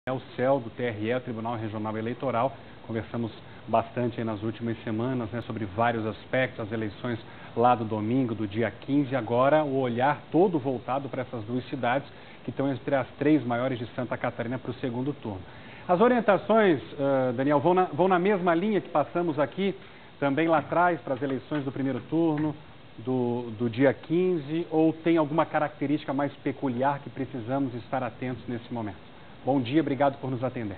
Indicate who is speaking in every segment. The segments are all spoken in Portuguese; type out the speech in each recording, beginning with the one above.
Speaker 1: o CEL do TRE, o Tribunal Regional Eleitoral. Conversamos bastante aí nas últimas semanas, né, sobre vários aspectos, as eleições lá do domingo, do dia 15. Agora o olhar todo voltado para essas duas cidades que estão entre as 3 maiores de Santa Catarina para o segundo turno. As orientações, Daniel, vão na mesma linha que passamos aqui também lá atrás para as eleições do primeiro turno, do dia 15, ou tem alguma característica mais peculiar que precisamos estar atentos nesse momento? Bom dia, obrigado por nos atender.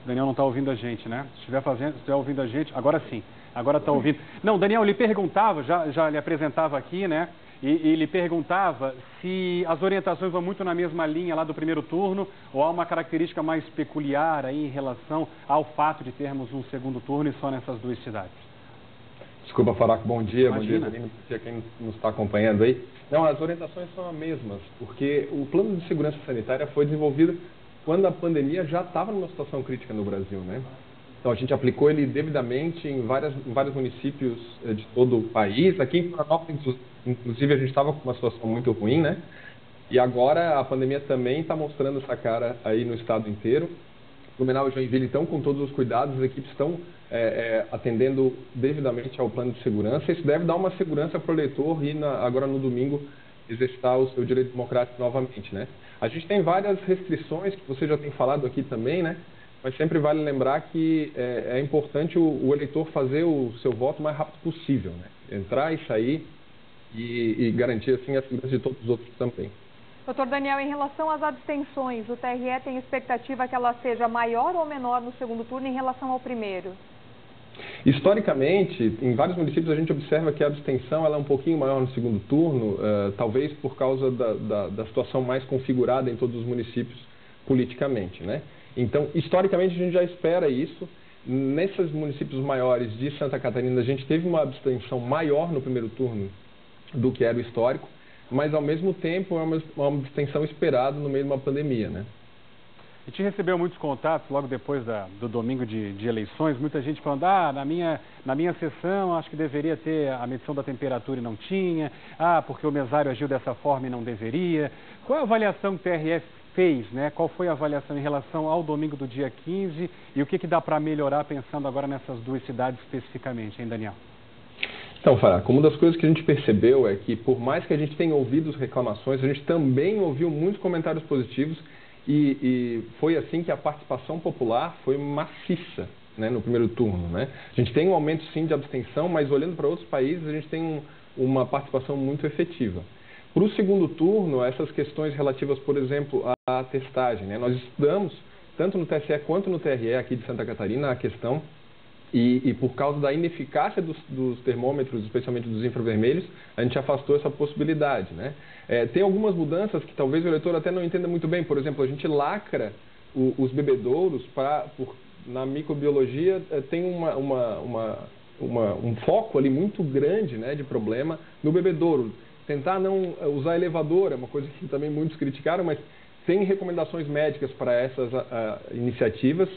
Speaker 1: O Daniel não está ouvindo a gente, né? Se estiver ouvindo a gente, agora sim, agora está ouvindo. Não, Daniel, lhe perguntava, já lhe apresentava aqui, né? E lhe perguntava se as orientações vão muito na mesma linha lá do primeiro turno ou há uma característica mais peculiar aí em relação ao fato de termos um segundo turno e só nessas duas cidades.
Speaker 2: Desculpa, Faraco, bom dia,
Speaker 1: Imagina.
Speaker 2: bom dia, Danilo, bom dia quem nos está acompanhando aí. Não, as orientações são as mesmas, porque o plano de segurança sanitária foi desenvolvido quando a pandemia já estava numa situação crítica no Brasil, né? Então a gente aplicou ele devidamente em vários municípios de todo o país. Aqui em Florianópolis, inclusive, a gente estava com uma situação muito ruim, né? E agora a pandemia também está mostrando essa cara aí no estado inteiro. Blumenau e Joinville estão com todos os cuidados, as equipes estão atendendo devidamente ao plano de segurança. Isso deve dar uma segurança para o eleitor e agora no domingo exercitar o seu direito democrático novamente, né? A gente tem várias restrições que você já tem falado aqui também, né? Mas sempre vale lembrar que é importante o eleitor fazer o seu voto o mais rápido possível, né? Entrar e sair e garantir assim a segurança de todos os outros também.
Speaker 3: Doutor Daniel, em relação às abstenções, o TRE tem expectativa que ela seja maior ou menor no segundo turno em relação ao primeiro?
Speaker 2: Historicamente, em vários municípios a gente observa que a abstenção ela é um pouquinho maior no segundo turno, talvez por causa da situação mais configurada em todos os municípios politicamente, né? Então, historicamente a gente já espera isso. Nesses municípios maiores de Santa Catarina a gente teve uma abstenção maior no primeiro turno do que era o histórico, mas ao mesmo tempo é uma abstenção esperada no meio de uma pandemia, né?
Speaker 1: A gente recebeu muitos contatos logo depois do domingo de eleições, muita gente falando, na minha sessão acho que deveria ter a medição da temperatura e não tinha, porque o mesário agiu dessa forma e não deveria. Qual a avaliação que o TRE fez, né? Qual foi a avaliação em relação ao domingo do dia 15 e o que dá para melhorar pensando agora nessas duas cidades especificamente, hein, Daniel?
Speaker 2: Então, Faraco, uma das coisas que a gente percebeu é que, por mais que a gente tenha ouvido as reclamações, a gente também ouviu muitos comentários positivos e foi assim que a participação popular foi maciça, né, no primeiro turno, né? A gente tem um aumento, sim, de abstenção, mas olhando para outros países, a gente tem uma participação muito efetiva. Para o segundo turno, essas questões relativas, por exemplo, à testagem, né? Nós estudamos, tanto no TSE quanto no TRE aqui de Santa Catarina, a questão. E por causa da ineficácia dos termômetros, especialmente dos infravermelhos, a gente afastou essa possibilidade, né? Tem algumas mudanças que talvez o eleitor até não entenda muito bem. Por exemplo, a gente lacra os bebedouros na microbiologia tem um foco ali muito grande, né, de problema no bebedouro. Tentar não usar elevador é uma coisa que também muitos criticaram, mas tem recomendações médicas para essas iniciativas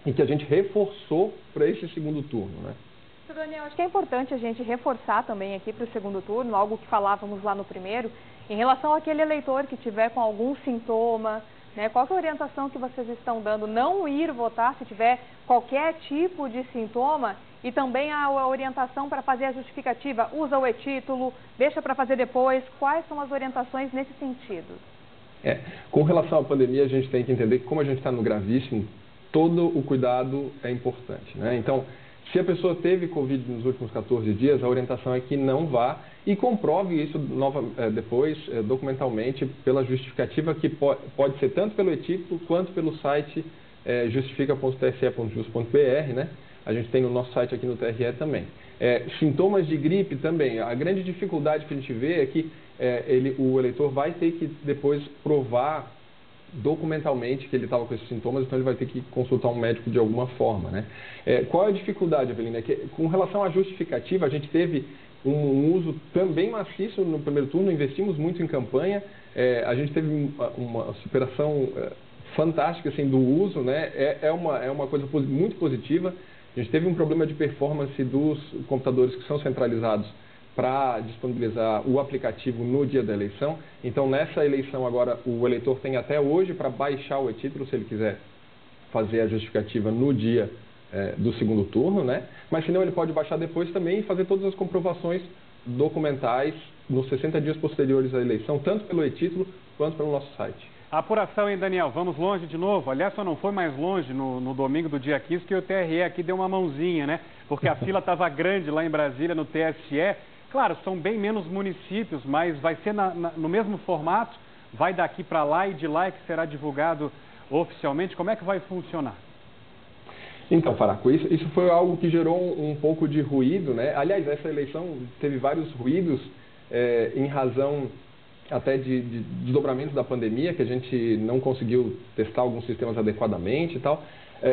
Speaker 2: e que a gente reforçou para esse segundo turno, né?
Speaker 3: Daniel, acho que é importante a gente reforçar também aqui para o segundo turno, algo que falávamos lá no primeiro, em relação àquele eleitor que tiver com algum sintoma, né? Qual que é a orientação que vocês estão dando? Não ir votar se tiver qualquer tipo de sintoma e também a orientação para fazer a justificativa, usa o e-título, deixa para fazer depois. Quais são as orientações nesse sentido?
Speaker 2: Com relação à pandemia, a gente tem que entender que como a gente está no gravíssimo, todo o cuidado é importante, né? Então, se a pessoa teve Covid nos últimos 14 dias, a orientação é que não vá e comprove isso depois, documentalmente, pela justificativa que pode ser tanto pelo e-título quanto pelo site justifica.tse.jus.br, né? A gente tem no nosso site aqui no TRE também. Sintomas de gripe também. A grande dificuldade que a gente vê é que o eleitor vai ter que depois provar documentalmente que ele estava com esses sintomas, então ele vai ter que consultar um médico de alguma forma, né? Qual é a dificuldade, Avelina? É que, com relação à justificativa, a gente teve um uso também maciço no primeiro turno, investimos muito em campanha, a gente teve uma superação fantástica assim, do uso, né? É uma coisa muito positiva. A gente teve um problema de performance dos computadores que são centralizados para disponibilizar o aplicativo no dia da eleição. Então, nessa eleição agora, o eleitor tem até hoje para baixar o e-título, se ele quiser fazer a justificativa no dia do segundo turno, né? Mas, se não, ele pode baixar depois também e fazer todas as comprovações documentais nos 60 dias posteriores à eleição, tanto pelo e-título quanto pelo nosso site.
Speaker 1: A apuração, hein, Daniel? Vamos longe de novo? Aliás, só não foi mais longe no domingo do dia 15, que o TRE aqui deu uma mãozinha, né? Porque a fila estava grande lá em Brasília, no TSE. Claro, são bem menos municípios, mas vai ser no mesmo formato? Vai daqui para lá e de lá é que será divulgado oficialmente? Como é que vai funcionar?
Speaker 2: Então, Faraco, isso foi algo que gerou um pouco de ruído, né? Aliás, essa eleição teve vários ruídos em razão até de desdobramentos da pandemia, que a gente não conseguiu testar alguns sistemas adequadamente e tal.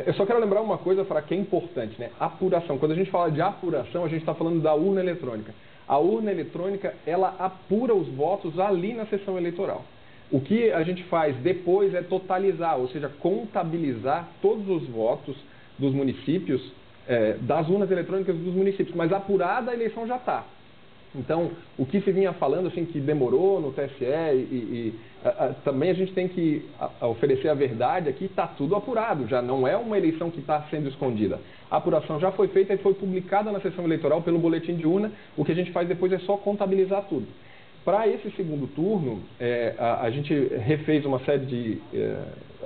Speaker 2: Eu só quero lembrar uma coisa, Faraco, que é importante, né? Apuração. Quando a gente fala de apuração, a gente está falando da urna eletrônica. A urna eletrônica, ela apura os votos ali na sessão eleitoral. O que a gente faz depois é totalizar, ou seja, contabilizar todos os votos dos municípios, das urnas eletrônicas dos municípios, mas apurada a eleição já está. Então, o que se vinha falando, assim, que demorou no TSE também a gente tem que oferecer a verdade aqui, está tudo apurado, já não é uma eleição que está sendo escondida. A apuração já foi feita e foi publicada na sessão eleitoral pelo boletim de urna, o que a gente faz depois é só contabilizar tudo. Para esse segundo turno, a gente refez uma série de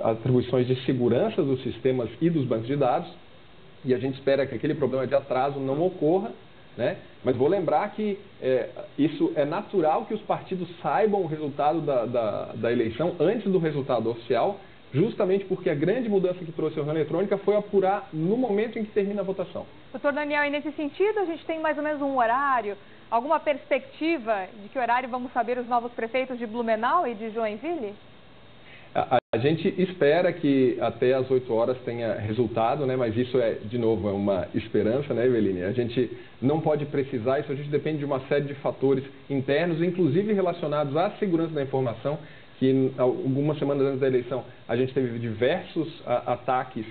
Speaker 2: atribuições de segurança dos sistemas e dos bancos de dados, e a gente espera que aquele problema de atraso não ocorra, né? Mas vou lembrar que isso é natural que os partidos saibam o resultado da eleição antes do resultado oficial, justamente porque a grande mudança que trouxe a urna eletrônica foi apurar no momento em que termina a votação.
Speaker 3: Doutor Daniel, e nesse sentido a gente tem mais ou menos um horário, alguma perspectiva de que horário vamos saber os novos prefeitos de Blumenau e de Joinville?
Speaker 2: A gente espera que até às 8 horas tenha resultado, né? Mas isso de novo, é uma esperança, né, Eveline? A gente não pode precisar, isso a gente depende de uma série de fatores internos, inclusive relacionados à segurança da informação, que algumas semanas antes da eleição a gente teve diversos ataques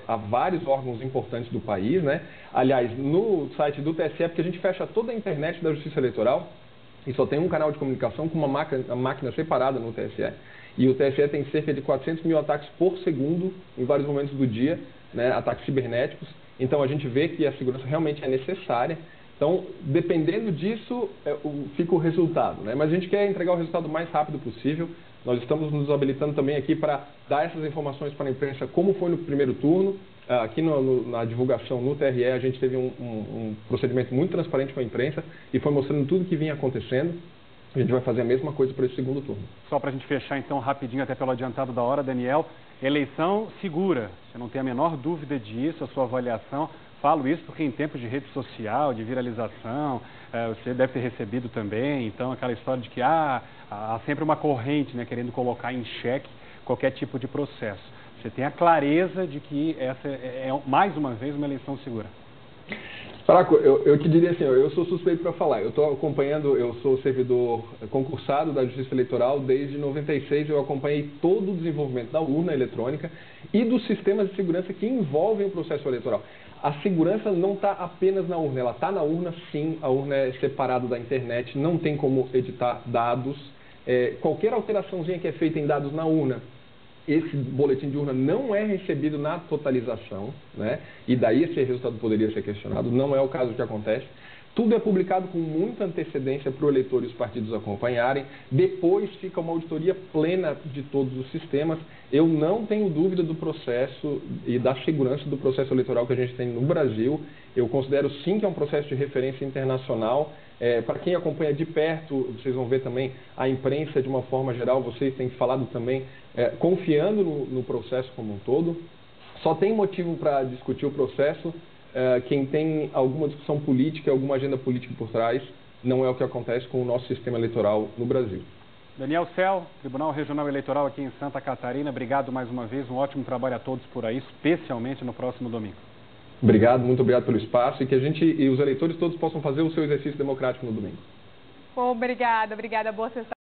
Speaker 2: a vários órgãos importantes do país, né? Aliás, no site do TSE, porque a gente fecha toda a internet da Justiça Eleitoral e só tem um canal de comunicação com uma máquina separada no TSE. E o TSE tem cerca de 400 mil ataques por segundo em vários momentos do dia, né, ataques cibernéticos. Então, a gente vê que a segurança realmente é necessária. Então, dependendo disso, fica o resultado, né? Mas a gente quer entregar o resultado o mais rápido possível. Nós estamos nos habilitando também aqui para dar essas informações para a imprensa, como foi no primeiro turno. Aqui na divulgação no TRE, a gente teve um procedimento muito transparente com a imprensa e foi mostrando tudo o que vinha acontecendo. A gente vai fazer a mesma coisa para esse segundo turno.
Speaker 1: Só para a gente fechar, então, rapidinho, até pelo adiantado da hora, Daniel, eleição segura. Você não tem a menor dúvida disso, a sua avaliação. Falo isso porque em tempos de rede social, de viralização, você deve ter recebido também, então, aquela história de que há sempre uma corrente, né, querendo colocar em xeque qualquer tipo de processo. Você tem a clareza de que essa mais uma vez, uma eleição segura.
Speaker 2: Faraco, eu te diria assim, eu sou suspeito para falar. Eu estou acompanhando, eu sou servidor concursado da Justiça Eleitoral desde 96. Eu acompanhei todo o desenvolvimento da urna eletrônica e dos sistemas de segurança que envolvem o processo eleitoral. A segurança não está apenas na urna, ela está na urna sim, a urna é separada da internet, não tem como editar dados. Qualquer alteraçãozinha que é feita em dados na urna, esse boletim de urna não é recebido na totalização, né? E daí esse resultado poderia ser questionado, não é o caso que acontece. Tudo é publicado com muita antecedência para o eleitor e os partidos acompanharem. Depois fica uma auditoria plena de todos os sistemas. Eu não tenho dúvida do processo e da segurança do processo eleitoral que a gente tem no Brasil. Eu considero sim que é um processo de referência internacional. Para quem acompanha de perto, vocês vão ver também a imprensa de uma forma geral, vocês têm falado também, confiando no processo como um todo. Só tem motivo para discutir o processo quem tem alguma discussão política, alguma agenda política por trás. Não é o que acontece com o nosso sistema eleitoral no Brasil.
Speaker 1: Daniel Cel, Tribunal Regional Eleitoral aqui em Santa Catarina, obrigado mais uma vez, um ótimo trabalho a todos por aí, especialmente no próximo domingo.
Speaker 2: Obrigado, muito obrigado pelo espaço e que a gente e os eleitores todos possam fazer o seu exercício democrático no domingo.
Speaker 3: Obrigada, boa sexta.